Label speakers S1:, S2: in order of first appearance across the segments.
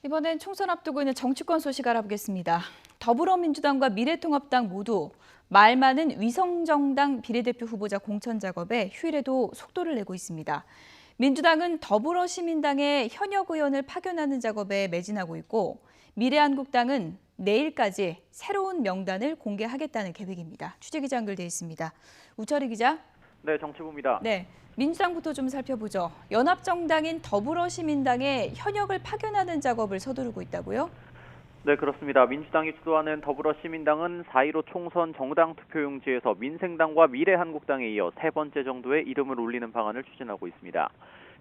S1: 이번엔 총선 앞두고 있는 정치권 소식 알아보겠습니다. 더불어민주당과 미래통합당 모두 말 많은 위성정당 비례대표 후보자 공천 작업에 휴일에도 속도를 내고 있습니다. 민주당은 더불어시민당의 현역 의원을 파견하는 작업에 매진하고 있고 미래한국당은 내일까지 새로운 명단을 공개하겠다는 계획입니다. 취재기자 연결돼 있습니다. 우철희 기자.
S2: 네, 정치부입니다.
S1: 네, 민주당부터 좀 살펴보죠. 연합정당인 더불어시민당에 현역을 파견하는 작업을 서두르고 있다고요?
S2: 네, 그렇습니다. 민주당이 주도하는 더불어시민당은 4.15 총선 정당 투표용지에서 민생당과 미래한국당에 이어 세 번째 정도의 이름을 올리는 방안을 추진하고 있습니다.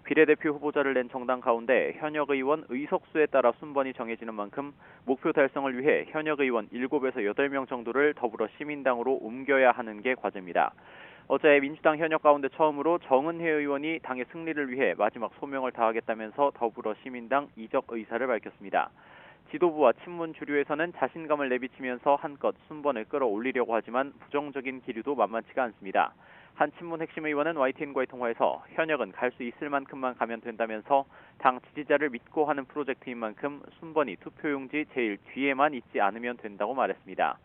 S2: 비례대표 후보자를 낸 정당 가운데 현역 의원 의석수에 따라 순번이 정해지는 만큼 목표 달성을 위해 현역 의원 7에서 8명 정도를 더불어시민당으로 옮겨야 하는 게 과제입니다. 어제 민주당 현역 가운데 처음으로 정은혜 의원이 당의 승리를 위해 마지막 소명을 다하겠다면서 더불어시민당 이적 의사를 밝혔습니다. 지도부와 친문 주류에서는 자신감을 내비치면서 한껏 순번을 끌어올리려고 하지만 부정적인 기류도 만만치가 않습니다. 한 친문 핵심 의원은 YTN과의 통화에서 현역은 갈 수 있을 만큼만 가면 된다면서 당 지지자를 믿고 하는 프로젝트인 만큼 순번이 투표용지 제일 뒤에만 있지 않으면 된다고 말했습니다.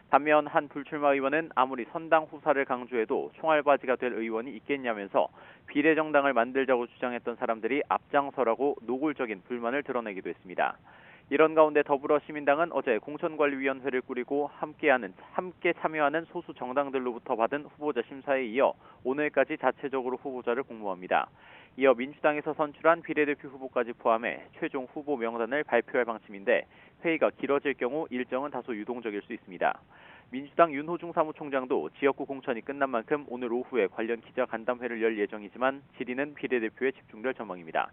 S2: 반면 한 불출마 의원은 아무리 선당 후사를 강조해도 총알바지가 될 의원이 있겠냐면서 비례정당을 만들자고 주장했던 사람들이 앞장서라고 노골적인 불만을 드러내기도 했습니다. 이런 가운데 더불어시민당은 어제 공천관리위원회를 꾸리고 함께 참여하는 소수 정당들로부터 받은 후보자 심사에 이어 오늘까지 자체적으로 후보자를 공모합니다. 이어 민주당에서 선출한 비례대표 후보까지 포함해 최종 후보 명단을 발표할 방침인데 회의가 길어질 경우 일정은 다소 유동적일 수 있습니다. 민주당 윤호중 사무총장도 지역구 공천이 끝난 만큼 오늘 오후에 관련 기자간담회를 열 예정이지만 질의는 비례대표에 집중될 전망입니다.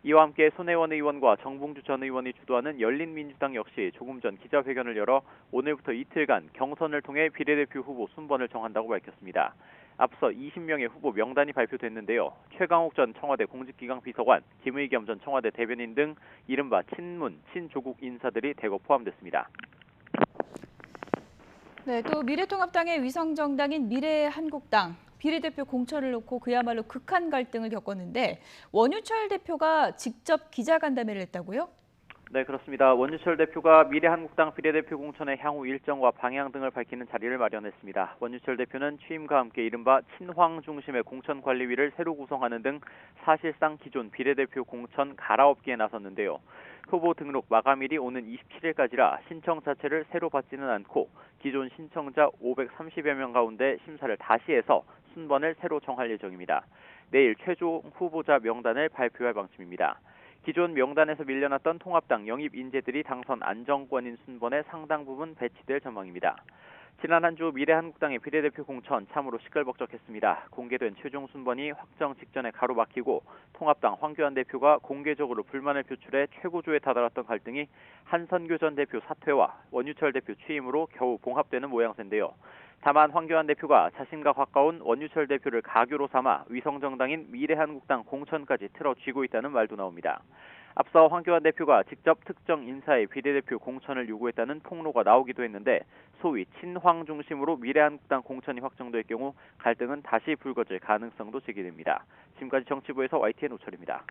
S2: 이와 함께 손혜원 의원과 정봉주 전 의원이 주도하는 열린민주당 역시 조금 전 기자회견을 열어 오늘부터 이틀간 경선을 통해 비례대표 후보 순번을 정한다고 밝혔습니다. 앞서 20명의 후보 명단이 발표됐는데요. 최강욱 전 청와대 공직기강 비서관, 김의겸 전 청와대 대변인 등 이른바 친문, 친조국 인사들이 대거 포함됐습니다.
S1: 네, 또 미래통합당의 위성정당인 미래한국당 비례대표 공천을 놓고 그야말로 극한 갈등을 겪었는데 원유철 대표가 직접 기자간담회를 했다고요?
S2: 네, 그렇습니다. 원유철 대표가 미래한국당 비례대표 공천의 향후 일정과 방향 등을 밝히는 자리를 마련했습니다. 원유철 대표는 취임과 함께 이른바 친황 중심의 공천관리위를 새로 구성하는 등 사실상 기존 비례대표 공천 갈아엎기에 나섰는데요. 후보 등록 마감일이 오는 27일까지라 신청 자체를 새로 받지는 않고 기존 신청자 530여 명 가운데 심사를 다시 해서 순번을 새로 정할 예정입니다. 내일 최종 후보자 명단을 발표할 방침입니다. 기존 명단에서 밀려났던 통합당 영입 인재들이 당선 안정권인 순번의 상당 부분 배치될 전망입니다. 지난 한 주 미래한국당의 비례대표 공천 참으로 시끌벅적했습니다. 공개된 최종 순번이 확정 직전에 가로막히고 통합당 황교안 대표가 공개적으로 불만을 표출해 최고조에 다다랐던 갈등이 한선교 전 대표 사퇴와 원유철 대표 취임으로 겨우 봉합되는 모양새인데요. 다만 황교안 대표가 자신과 가까운 원유철 대표를 가교로 삼아 위성정당인 미래한국당 공천까지 틀어쥐고 있다는 말도 나옵니다. 앞서 황교안 대표가 직접 특정 인사의 비례대표 공천을 요구했다는 폭로가 나오기도 했는데 소위 친황 중심으로 미래한국당 공천이 확정될 경우 갈등은 다시 불거질 가능성도 제기됩니다. 지금까지 정치부에서 YTN 우철입니다.